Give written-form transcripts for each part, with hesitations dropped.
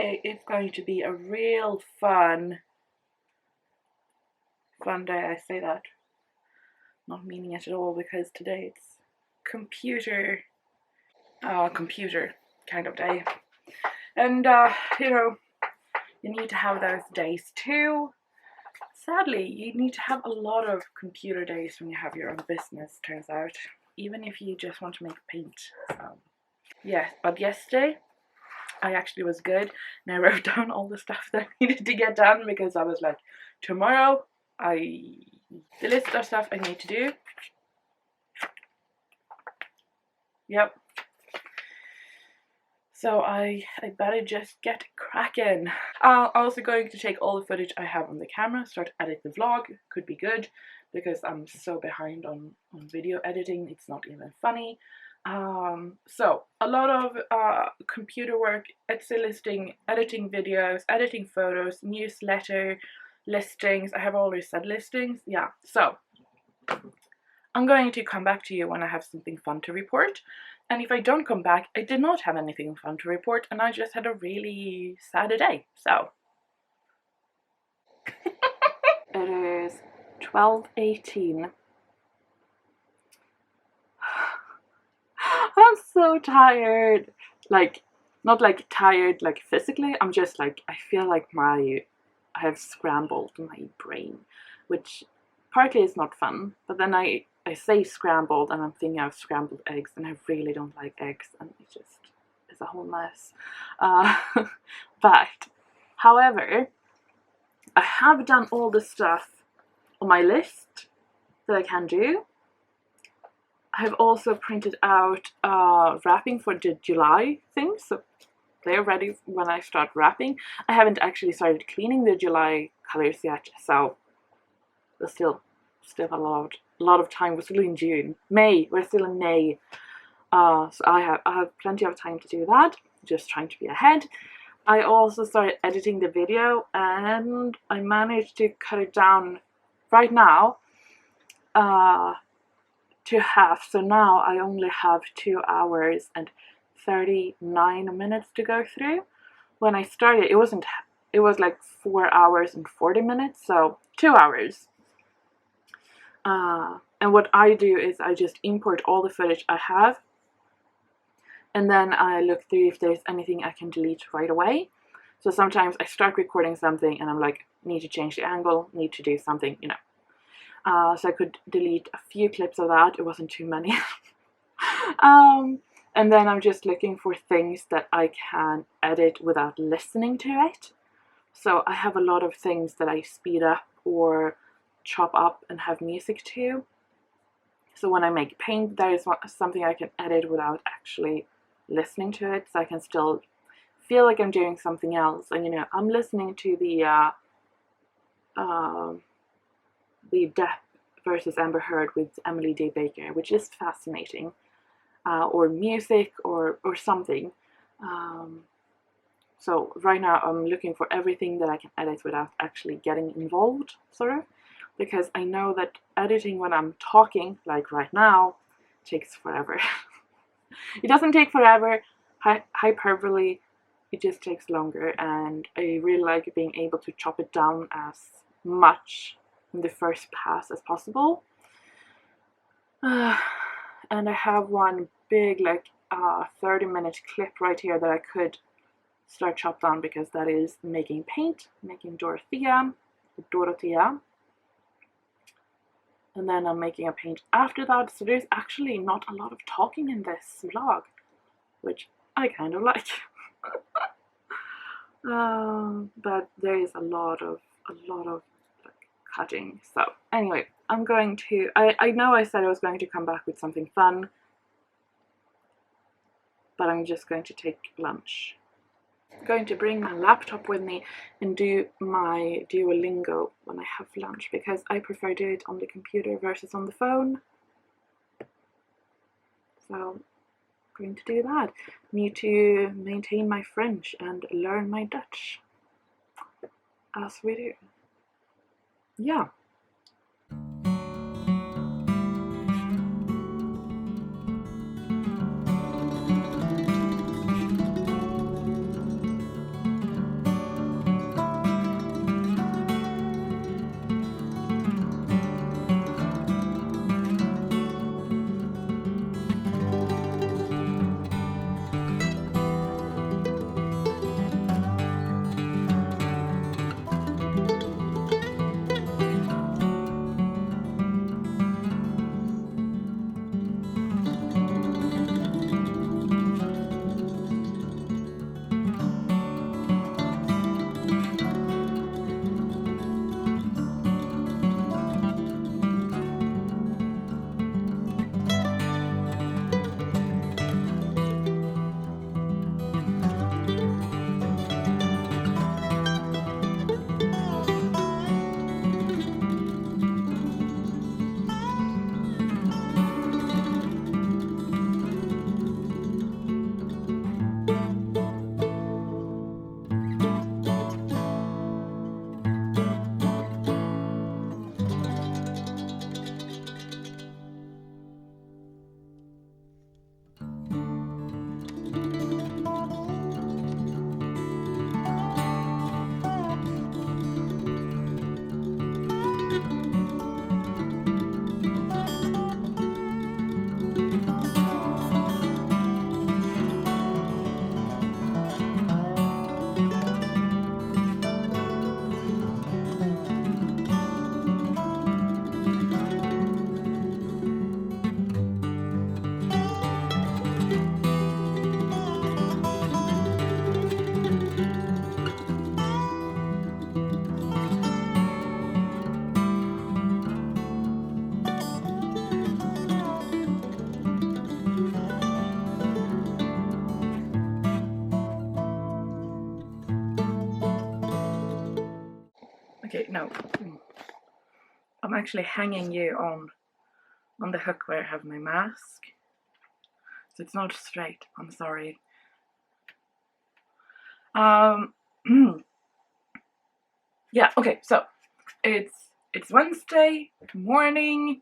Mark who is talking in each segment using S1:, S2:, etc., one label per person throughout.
S1: today is going to be a real fun day. I say that not meaning it at all, because today it's computer kind of day, and you need to have those days too. Sadly, you need to have a lot of computer days when you have your own business, turns out, even if you just want to make paint. So yeah, but yesterday I actually was good, and I wrote down all the stuff that I needed to get done, because I was like, tomorrow the list of stuff I need to do. Yep. So I better just get cracking. I'm also going to take all the footage I have on the camera, start to edit the vlog. Could be good, because I'm so behind on video editing, it's not even funny. So a lot of computer work, editing videos, editing photos, newsletter, listings. I have already said listings, yeah. So I'm going to come back to you when I have something fun to report. And if I don't come back, I did not have anything fun to report, and I just had a really sad day. So it is 12:18. I'm so tired. Like, not like tired like physically, I'm just like, I feel like I have scrambled my brain, which partly is not fun, but then I say scrambled and I'm thinking of scrambled eggs, and I really don't like eggs, and it just is a whole mess. But however, I have done all the stuff on my list that I can do. I have also printed out wrapping for the July things, so they're ready when I start wrapping. I haven't actually started cleaning the July colors yet, so there's still a lot of time. We're still in June. We're still in May. So I have plenty of time to do that, just trying to be ahead. I also started editing the video, and I managed to cut it down right now to half. So now I only have 2 hours and 39 minutes to go through. When I started, it was like 4 hours and 40 minutes, so 2 hours. And what I do is I just import all the footage I have, and then I look through if there's anything I can delete right away. So sometimes I start recording something and I'm like, need to change the angle, need to do something, so I could delete a few clips of that. It wasn't too many. And then I'm just looking for things that I can edit without listening to it. So I have a lot of things that I speed up or chop up and have music to. So when I make paint, there is something I can edit without actually listening to it, so I can still feel like I'm doing something else. And I'm listening to the Depp versus Amber Heard with Emily D. Baker, which is fascinating, or music or something. So right now I'm looking for everything that I can edit without actually getting involved, sort of, because I know that editing when I'm talking, like right now, takes forever. It doesn't take forever, hyperbole, it just takes longer, and I really like being able to chop it down as much in the first pass as possible. And I have one big 30-minute clip right here that I could start chop down, because that is making paint, making Dorothea, and then I'm making a paint after that. So there's actually not a lot of talking in this vlog, which I kind of like. But there is a lot of cutting. So anyway, I'm going to, I know I said I was going to come back with something fun, but I'm just going to take lunch. I'm going to bring my laptop with me and do my Duolingo when I have lunch, because I prefer to do it on the computer versus on the phone. So I'm going to do that. Need to maintain my French and learn my Dutch, as we do. Yeah. Okay, no. I'm actually hanging you on the hook where I have my mask. So it's not straight. I'm sorry. Yeah, okay, so it's Wednesday morning,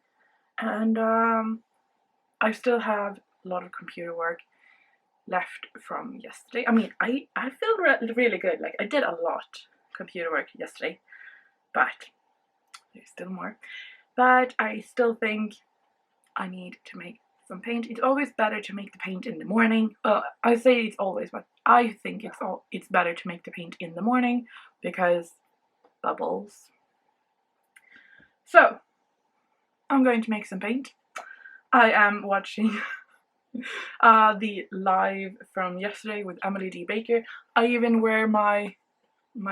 S1: and I still have a lot of computer work left from yesterday. I mean, I feel really good. Like, I did a lot computer work yesterday, but there's still more. But I still think I need to make some paint. It's always better to make the paint in the morning. I say it's always, but I think it's better to make the paint in the morning because bubbles. So I'm going to make some paint. I am watching the live from yesterday with Emily D. Baker. I even wear my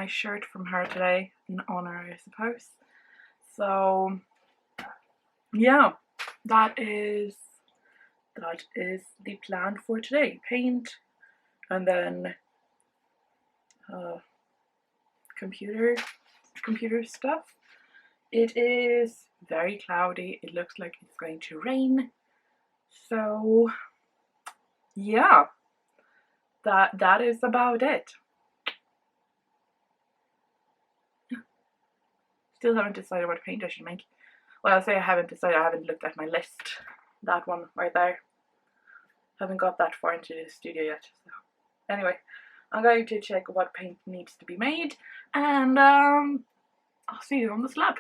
S1: shirt from her today in honor, I suppose. So yeah, that is the plan for today. Paint, and then computer stuff. It is very cloudy. It looks like it's going to rain. So yeah, that is about it. Still haven't decided what paint I should make. Well, I'll say I haven't decided. I haven't looked at my list. That one right there. Haven't got that far into the studio yet. So anyway, I'm going to check what paint needs to be made, and I'll see you on the slab.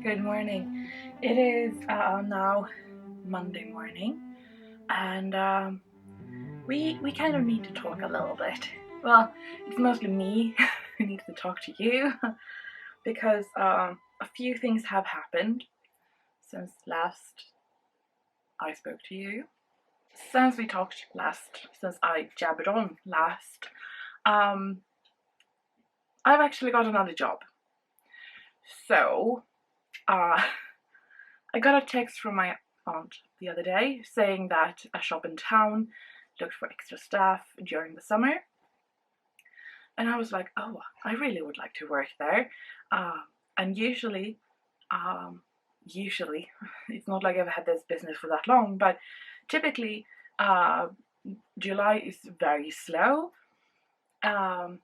S1: Good morning. It is now Monday morning, and we kind of need to talk a little bit. Well, it's mostly me who needs to talk to you because a few things have happened since last I spoke to you. Since we talked last, since I jabbered on last, I've actually got another job. So, I got a text from my aunt the other day saying that a shop in town looked for extra staff during the summer. And I was like, oh, I really would like to work there. And usually, it's not like I've had this business for that long, but typically, July is very slow. And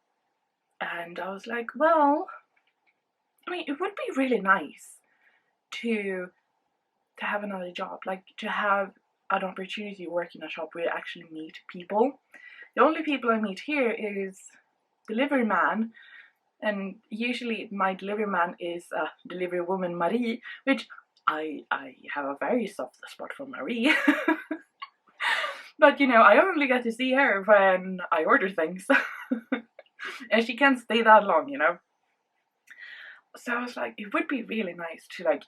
S1: I was like, well, I mean, it would be really nice to have another job, like to have an opportunity to work in a shop where you actually meet people. The only people I meet here is delivery man, and usually my delivery man is a delivery woman, Marie, which I have a very soft spot for Marie. But you know, I only get to see her when I order things. And she can't stay that long, you know. So I was like, it would be really nice to like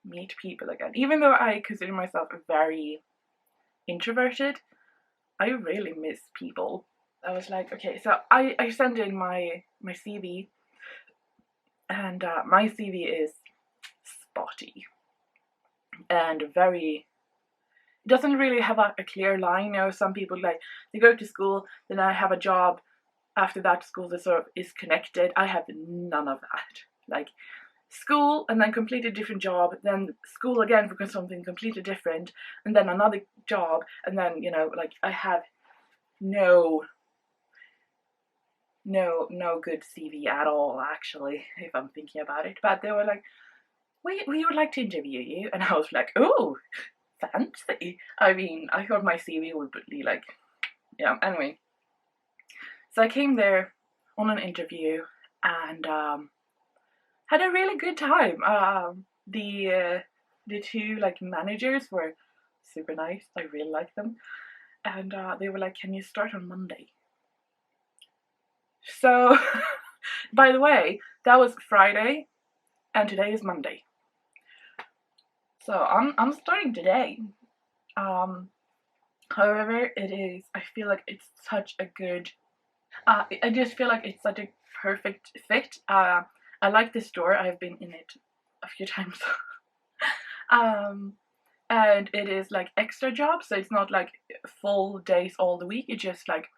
S1: meet people again. Even though I consider myself very introverted, I really miss people. I was like, okay, so I sent in my CV, and my CV is spotty and very, it doesn't really have a clear line. You know, some people like, they go to school, then I have a job, after that school that sort of is connected. I have none of that. Like, school and then completely different job, then school again for something completely different, and then another job, and then, you know, like I have no good CV at all, actually, if I'm thinking about it. But they were like, we would like to interview you, and I was like, oh, fancy. I mean, I thought my CV would be like, yeah, anyway. So I came there on an interview and had a really good time. The two like managers were super nice. I really liked them, and they were like, "Can you start on Monday?" So, by the way, that was Friday, and today is Monday. So I'm starting today. However, it is. I feel like it's such a good. I just feel like it's such a perfect fit. I like the store. I've been in it a few times. And it is like extra job, so it's not like full days all the week. It's just like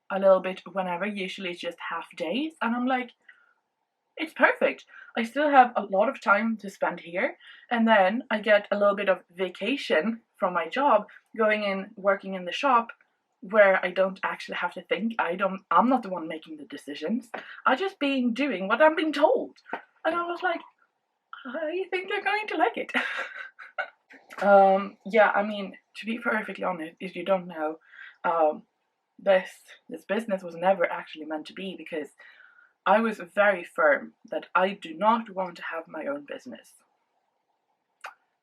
S1: a little bit whenever. Usually it's just half days, and I'm like, it's perfect. I still have a lot of time to spend here, and then I get a little bit of vacation from my job, going in, working in the shop, where I don't actually have to think. I'm not the one making the decisions. I just doing what I'm being told. And I was like, I think you're going to like it. Yeah, I mean, to be perfectly honest, if you don't know, this business was never actually meant to be, because I was very firm that I do not want to have my own business.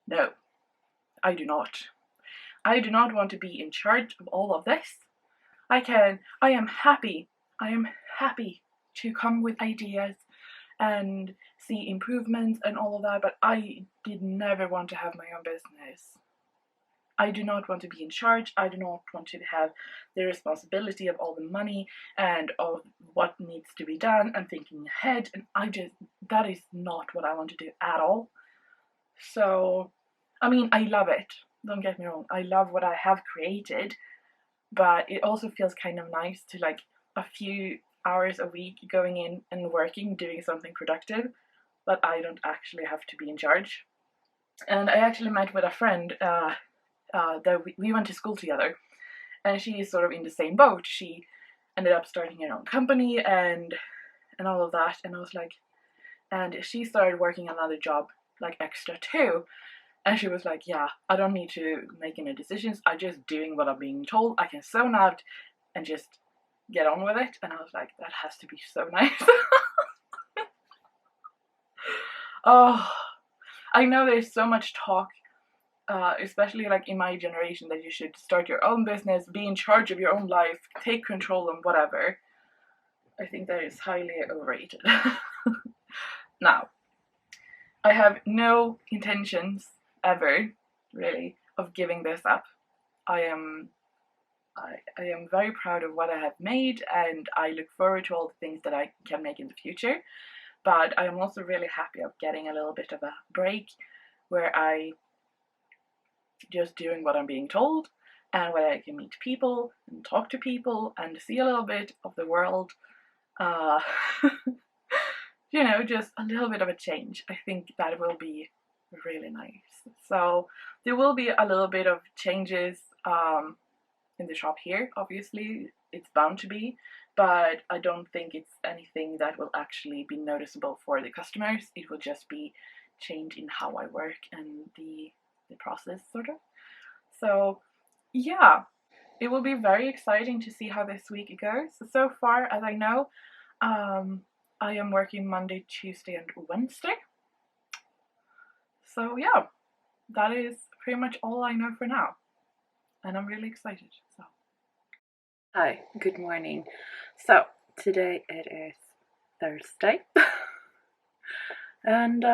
S1: No, I do not. I do not want to be in charge of all of this. I am happy to come with ideas and see improvements and all of that, but I did never want to have my own business. I do not want to be in charge. I do not want to have the responsibility of all the money and of what needs to be done and thinking ahead, and that is not what I want to do at all. So, I mean, I love it. Don't get me wrong. I love what I have created, but it also feels kind of nice to like a few hours a week going in and working, doing something productive, but I don't actually have to be in charge. And I actually met with a friend that we went to school together, and she is sort of in the same boat. She ended up starting her own company and all of that, and I was like, and she started working another job like extra too. And she was like, yeah, I don't need to make any decisions. I'm just doing what I'm being told. I can zone out and just get on with it. And I was like, that has to be so nice. Oh, I know there's so much talk, especially like in my generation, that you should start your own business, be in charge of your own life, take control and whatever. I think that is highly overrated. Now, I have no intentions ever, really, of giving this up. I am very proud of what I have made, and I look forward to all the things that I can make in the future. But I am also really happy of getting a little bit of a break where I just doing what I'm being told, and where I can meet people and talk to people and see a little bit of the world. You know, just a little bit of a change. I think that will be really nice. So there will be a little bit of changes in the shop here, obviously. It's bound to be, but I don't think it's anything that will actually be noticeable for the customers. It will just be change in how I work and the process, sort of. So yeah, it will be very exciting to see how this week goes. So far as I know, I am working Monday, Tuesday and Wednesday. So yeah, that is pretty much all I know for now. And I'm really excited. So hi, good morning. So today it is Thursday. And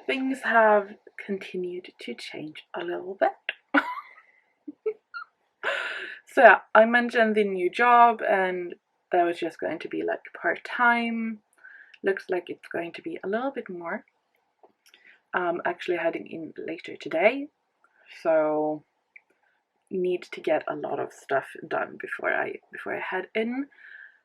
S1: things have continued to change a little bit. So yeah, I mentioned the new job, and that was just going to be like part-time. Looks like it's going to be a little bit more. Actually heading in later today, so need to get a lot of stuff done before I head in.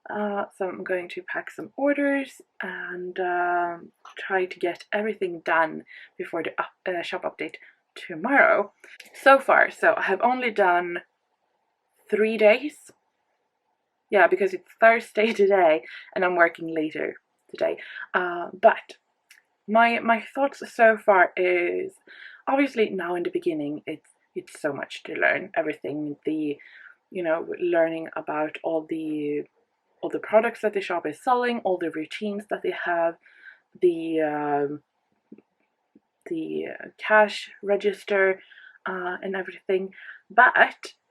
S1: So I'm going to pack some orders and try to get everything done before the shop update tomorrow. So far, so I have only done 3 days. Yeah, because it's Thursday today and I'm working later today. But my thoughts so far is, obviously now in the beginning it's so much to learn. Everything, learning about all the products that the shop is selling, all the routines that they have, the cash register, and everything. But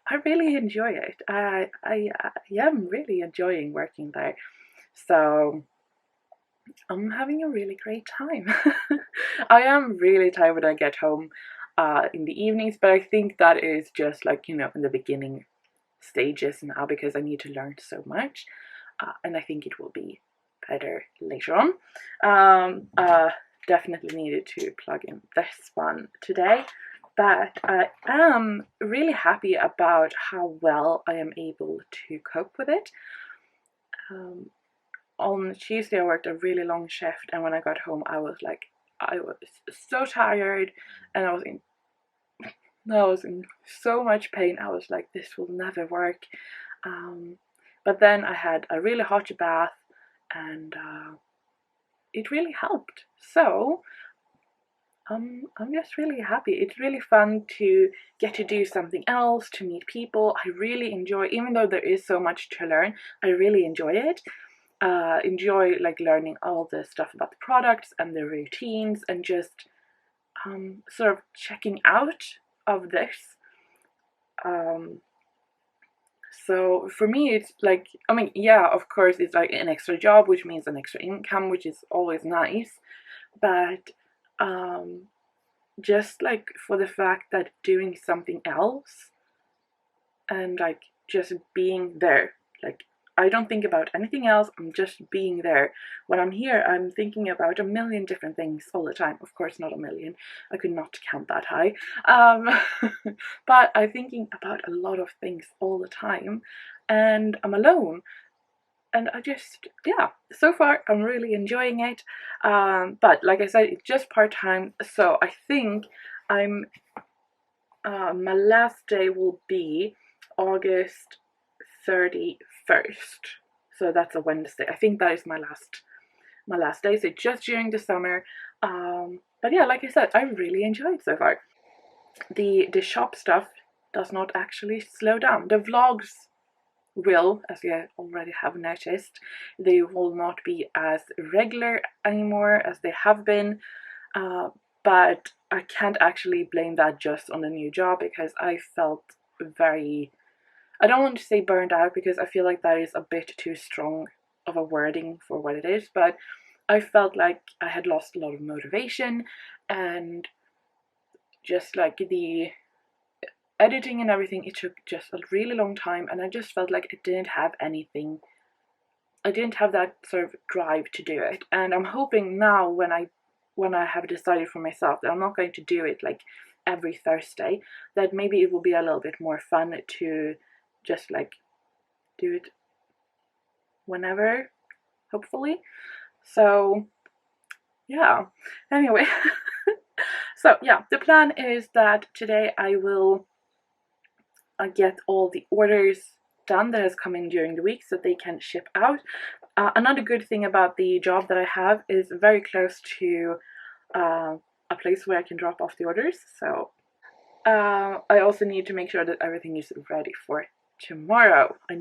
S1: I really enjoy it. I am really enjoying working there. So I'm having a really great time. I am really tired when I get home in the evenings, but I think that is just like, in the beginning stages now, because I need to learn so much, and I think it will be better later on. Definitely needed to plug in this one today, but I am really happy about how well I am able to cope with it. On Tuesday I worked a really long shift, and when I got home I was so tired, and I was in so much pain. I was like, this will never work. But then I had a really hot bath, and it really helped. So I'm just really happy. It's really fun to get to do something else, to meet people. I really enjoy, even though there is so much to learn, I really enjoy it. Enjoy like learning all the stuff about the products and the routines, and just sort of checking out of this. So for me it's like, yeah, of course it's like an extra job, which means an extra income, which is always nice, but just like for the fact that doing something else and like just being there, like I don't think about anything else, I'm just being there. When I'm here, I'm thinking about a million different things all the time. Of course, not a million. I could not count that high. But I'm thinking about a lot of things all the time, and I'm alone. And I just, yeah, so far I'm really enjoying it. But like I said, it's just part-time, so I think my last day will be August 31st, so that's a Wednesday. I think that is my last day, so just during the summer. But yeah, like I said, I really enjoy it so far. The shop stuff does not actually slow down. The vlogs will, as you already have noticed, they will not be as regular anymore as they have been. But I can't actually blame that just on the new job, because I felt very, I don't want to say burned out, because I feel like that is a bit too strong of a wording for what it is, but I felt like I had lost a lot of motivation, and just like the editing and everything, it took just a really long time, and I just felt like I didn't have anything. I didn't have that sort of drive to do it, and I'm hoping now, when I have decided for myself that I'm not going to do it like every Thursday, that maybe it will be a little bit more fun to just like do it whenever, hopefully. So yeah, anyway. So yeah, the plan is that today I will get all the orders done that has come in during the week so they can ship out. Another good thing about the job that I have is very close to a place where I can drop off the orders. So I also need to make sure that everything is ready for tomorrow. I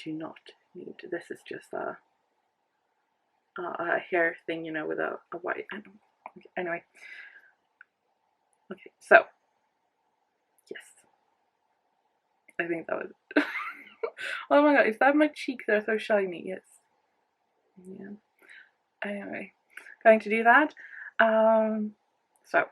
S1: do not need, this is just a hair thing, you know, with a white, I don't, anyway. Okay, so yes, I think that was it. Oh my god, is that my cheeks? They're so shiny. Yes. Yeah. Anyway, going to do that. So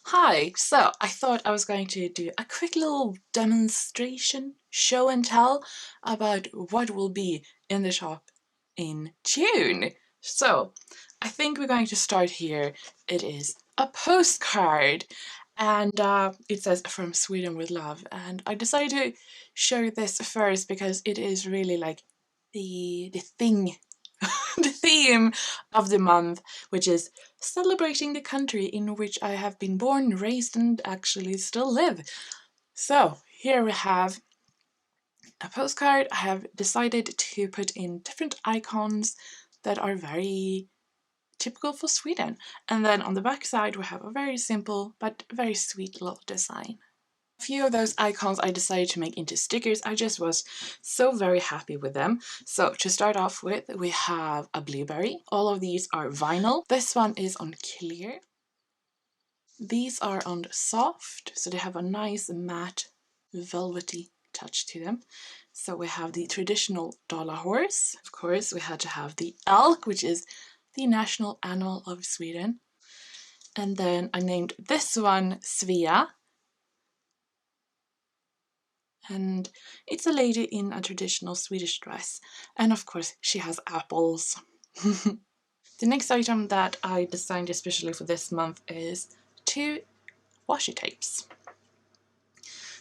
S2: Hi, so I thought I was going to do a quick little demonstration, show and tell about what will be in the shop in June. So I think we're going to start here. It is a postcard, and it says "From Sweden with Love," and I decided to show this first because it is really like the thing the theme of the month, which is celebrating the country in which I have been born, raised, and actually still live. So here we have a postcard. I have decided to put in different icons that are very typical for Sweden. And then on the back side we have a very simple but very sweet little design. A few of those icons I decided to make into stickers. I just was so very happy with them. So to start off with, we have a blueberry. All of these are vinyl. This one is on clear. These are on soft, so they have a nice matte velvety touch to them. So we have the traditional dollar horse. Of course, we had to have the elk, which is the national animal of Sweden. And then I named this one Svea, and it's a lady in a traditional Swedish dress, and of course she has apples. The next item that I designed especially for this month is 2 washi tapes.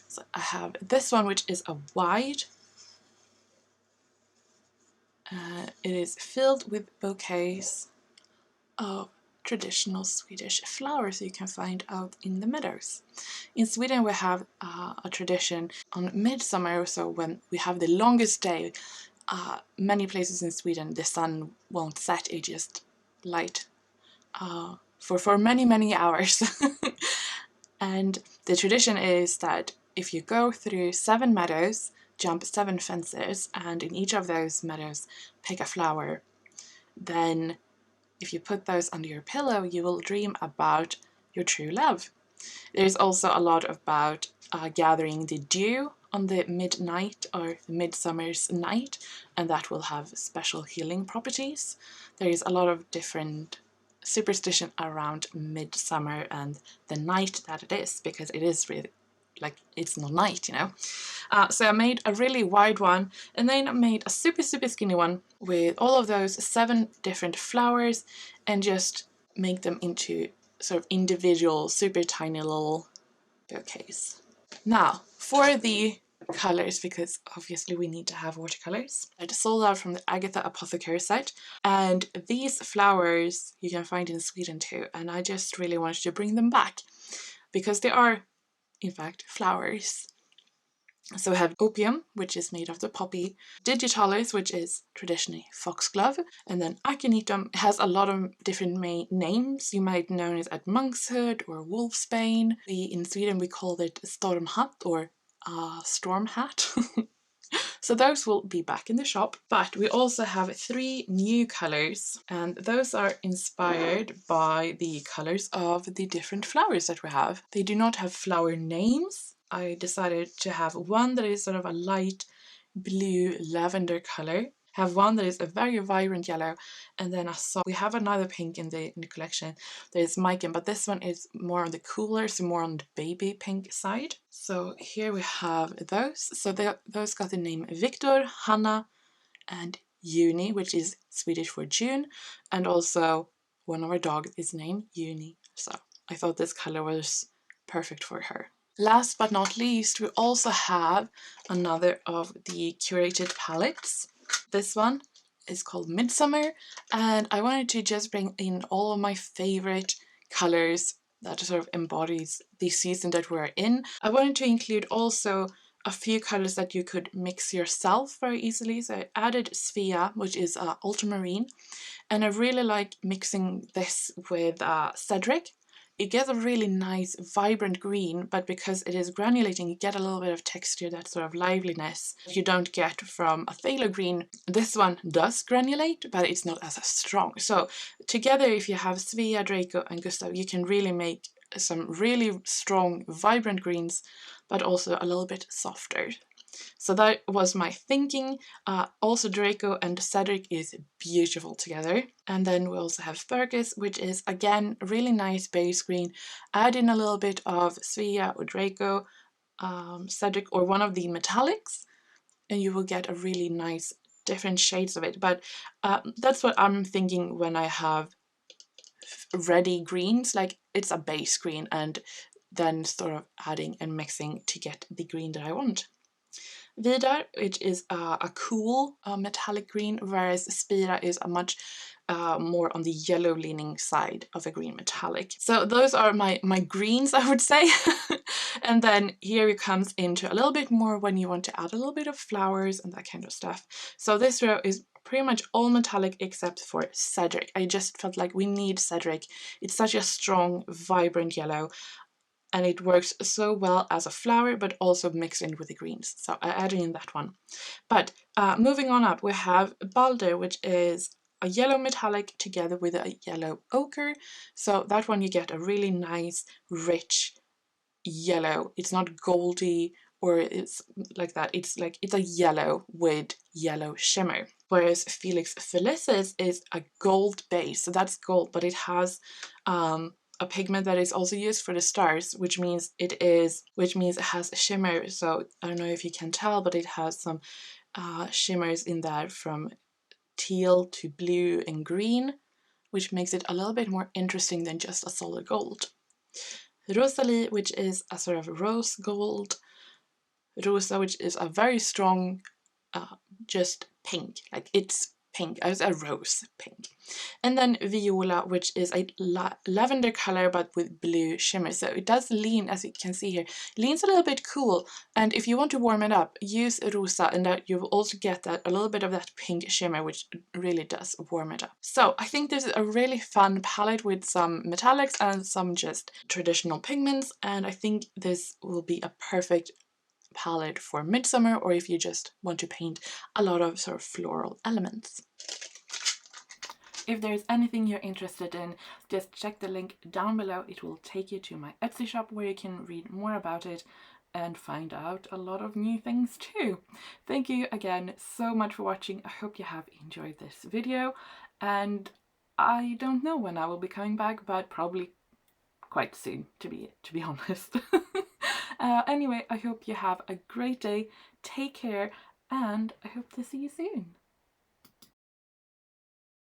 S2: So I have this one, which is a wide. It is filled with bouquets of traditional Swedish flowers you can find out in the meadows. In Sweden we have a tradition on midsummer, so when we have the longest day. Many places in Sweden the sun won't set, it just light for many hours. And the tradition is that if you go through 7 meadows, jump 7 fences, and in each of those meadows pick a flower, then if you put those under your pillow you will dream about your true love. There's also a lot about gathering the dew on the midnight or the midsummer's night, and that will have special healing properties. There is a lot of different superstition around midsummer and the night that it is, because it is really like it's not night, you know. So I made a really wide one, and then I made a super skinny one with all of those 7 different flowers, and just make them into sort of individual super tiny little bouquets. Now for the colors, because obviously we need to have watercolors. I sold out from the Agatha Apothecary set, and these flowers you can find in Sweden too, and I just really wanted to bring them back because they are in fact flowers. So we have opium, which is made of the poppy, digitalis, which is traditionally foxglove, and then aconitum has a lot of different names. You might know it as monkshood or wolfsbane. In Sweden we call it stormhatt or storm hat. So those will be back in the shop. But we also have 3 new colors, and those are inspired by the colors of the different flowers that we have. They do not have flower names. I decided to have one that is sort of a light blue lavender color, have one that is a very vibrant yellow, and then we have another pink in the collection that is Maiken, but this one is more on the cooler, so more on the baby pink side. So here we have those. So those got the name Victor, Hanna, and Juni, which is Swedish for June, and also one of our dogs is named Juni. So I thought this color was perfect for her. Last but not least, we also have another of the curated palettes. This one is called Midsummer, and I wanted to just bring in all of my favorite colors that sort of embodies the season that we're in. I wanted to include also a few colors that you could mix yourself very easily. So I added Svea, which is ultramarine, and I really like mixing this with Cedric. You get a really nice vibrant green, but because it is granulating, you get a little bit of texture, that sort of liveliness you don't get from a phthalo green. This one does granulate, but it's not as strong. So together, if you have Svea, Draco, and Gustav, you can really make some really strong, vibrant greens, but also a little bit softer. So that was my thinking. Also Draco and Cedric is beautiful together. And then we also have Fergus, which is again really nice base green. Add in a little bit of Svea or Draco, Cedric, or one of the metallics, and you will get a really nice different shades of it. But that's what I'm thinking when I have ready greens, like it's a base green and then sort of adding and mixing to get the green that I want. Vidar, which is a cool metallic green, whereas Spira is a much more on the yellow leaning side of a green metallic. So those are my greens, I would say. And then here it comes into a little bit more when you want to add a little bit of flowers and that kind of stuff. So this row is pretty much all metallic except for Cedric. I just felt like we need Cedric. It's such a strong, vibrant yellow, and it works so well as a flower, but also mixed in with the greens. So I added in that one. But moving on up, we have Balder, which is a yellow metallic together with a yellow ochre. So that one you get a really nice, rich yellow. It's not goldy or it's like that. It's a yellow with yellow shimmer. Whereas Felix Felicis is a gold base. So that's gold, but it has a pigment that is also used for the stars, which means it has shimmer. So I don't know if you can tell, but it has some shimmers in there from teal to blue and green, which makes it a little bit more interesting than just a solid gold. Rosalie, which is a sort of rose gold. Rosa, which is a very strong, just pink, like it's pink, as a rose pink. And then Viola, which is a lavender color but with blue shimmer. So it does lean, as you can see here, leans a little bit cool. And if you want to warm it up, use Rosa, and that you will also get that a little bit of that pink shimmer, which really does warm it up. So I think this is a really fun palette with some metallics and some just traditional pigments, and I think this will be a perfect palette for midsummer, or if you just want to paint a lot of sort of floral elements. If there's anything you're interested in, just check the link down below. It will take you to my Etsy shop where you can read more about it and find out a lot of new things too. Thank you again so much for watching. I hope you have enjoyed this video, and I don't know when I will be coming back, but probably quite soon, to be honest. Anyway, I hope you have a great day. Take care, and I hope to see you soon.